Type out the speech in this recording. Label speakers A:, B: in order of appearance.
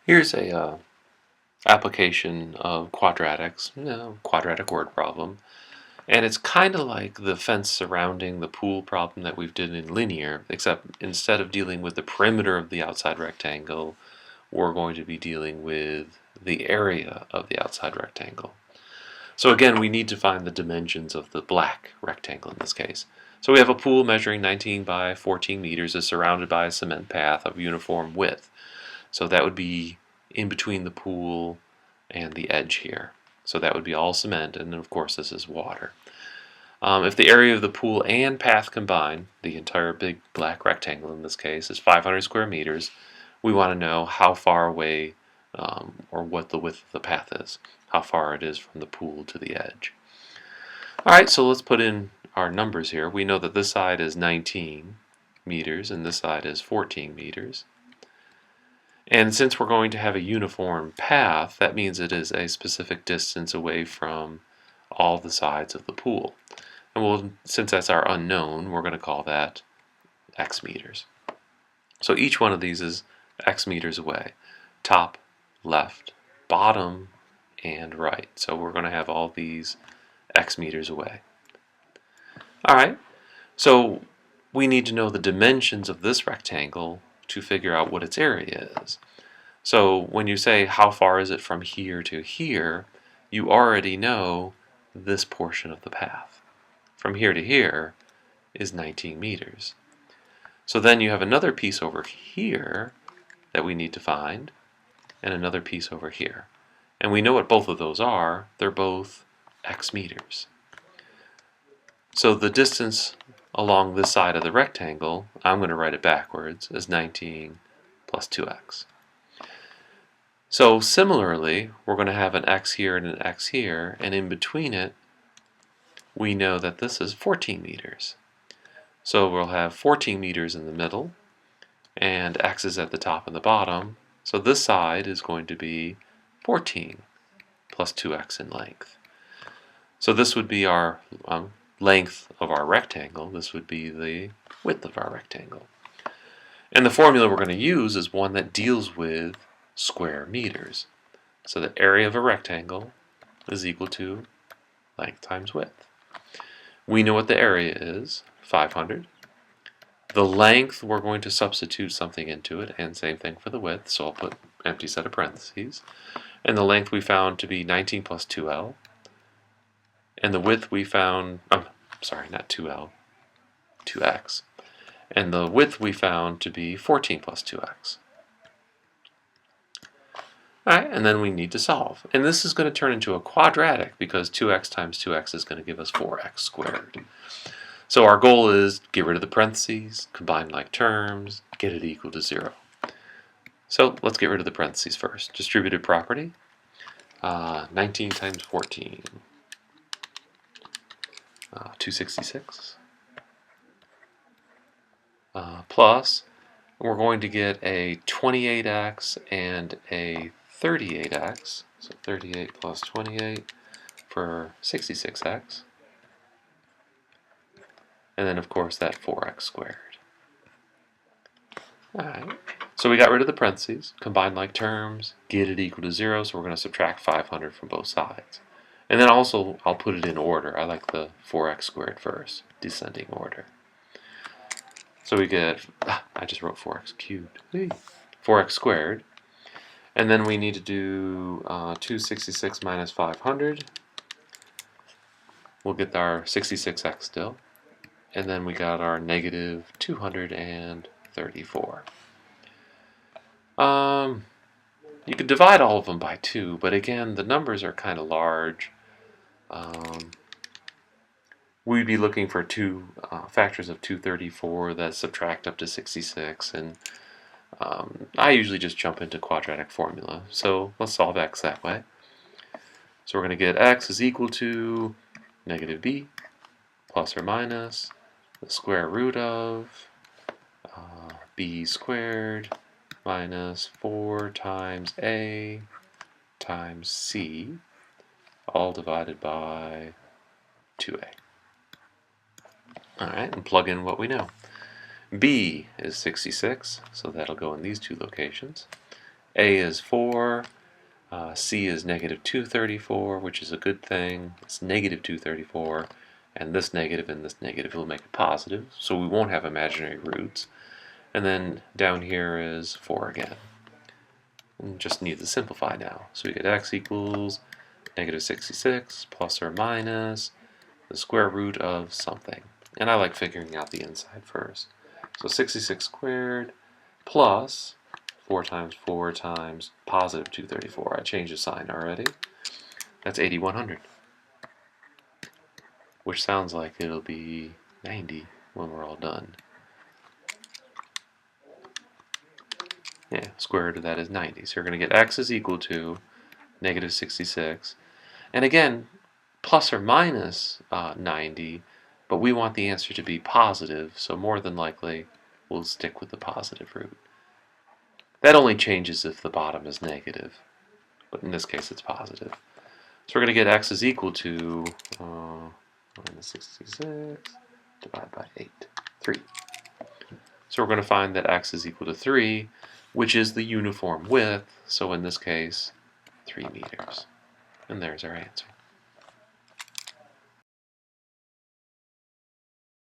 A: Here's a application of quadratics, quadratic word problem, and it's kind of like the fence surrounding the pool problem that we've did in linear, except instead of dealing with the perimeter of the outside rectangle, we're going to be dealing with the area of the outside rectangle. So again, we need to find the dimensions of the black rectangle in this case. So we have a pool measuring 19 by 14 meters is surrounded by a cement path of uniform width. So that would be in between the pool and the edge here. So that would be all cement, and then of course this is water. If the area of the pool and path combined, the entire big black rectangle in this case, is 500 square meters, we want to know how far away or what the width of the path is, how far it is from the pool to the edge. Alright, so let's put in our numbers here. We know that this side is 19 meters and this side is 14 meters. And since we're going to have a uniform path, that means it is a specific distance away from all the sides of the pool. And since that's our unknown, we're going to call that x meters. So each one of these is x meters away. Top, left, bottom, and right. So we're going to have all these x meters away. Alright, so we need to know the dimensions of this rectangle to figure out what its area is. So when you say how far is it from here to here, you already know this portion of the path. From here to here is 19 meters. So then you have another piece over here that we need to find, and another piece over here. And we know what both of those are. They're both x meters. So the distance along this side of the rectangle, I'm going to write it backwards, is 19 plus 2x. So similarly, we're going to have an x here and an x here, and in between it, we know that this is 14 meters. So we'll have 14 meters in the middle, and x is at the top and the bottom. So this side is going to be 14 plus 2x in length. So this would be our length of our rectangle. This would be the width of our rectangle. And the formula we're going to use is one that deals with square meters. So the area of a rectangle is equal to length times width. We know what the area is, 500. The length, we're going to substitute something into it, and same thing for the width, so I'll put empty set of parentheses. And the length we found to be 19 plus 2L. And the width we found, sorry, not 2L, 2x. And the width we found to be 14 plus 2x. Alright, and then we need to solve. And this is going to turn into a quadratic because 2x times 2x is going to give us 4x squared. So our goal is get rid of the parentheses, combine like terms, get it equal to 0. So let's get rid of the parentheses first. Distributive property, 19 times 14. 266 plus, we're going to get a 28x and a 38x, so 38 plus 28 for 66x, and then of course that 4x squared. Alright, so we got rid of the parentheses, combine like terms, get it equal to 0, so we're going to subtract 500 from both sides. And then also, I'll put it in order. I like the 4x squared first, descending order. So we get, I just wrote 4x cubed, 4x squared. And then we need to do 266 minus 500. We'll get our 66x still. And then we got our negative 234. You could divide all of them by 2, but again, the numbers are kind of large. We'd be looking for two factors of 234 that subtract up to 66, and I usually just jump into quadratic formula. So let's solve x that way. So we're going to get x is equal to negative b plus or minus the square root of b squared minus 4 times a times c, all divided by 2a. Alright, and plug in what we know. B is 66, so that'll go in these two locations. A is 4, C is negative 234, which is a good thing. It's negative 234, and this negative will make it positive, so we won't have imaginary roots. And then down here is 4 again. And just need to simplify now. So we get x equals negative 66 plus or minus the square root of something. And I like figuring out the inside first. So 66 squared plus 4 times positive 234. I changed the sign already. That's 8100. Which sounds like it'll be 90 when we're all done. Yeah, square root of that is 90. So you're going to get x is equal to negative 66. And again, plus or minus 90, but we want the answer to be positive, so more than likely we'll stick with the positive root. That only changes if the bottom is negative, but in this case it's positive. So we're going to get x is equal to minus 66 divided by 8, 3. So we're going to find that x is equal to 3, which is the uniform width, so in this case 3 meters. And there's our answer.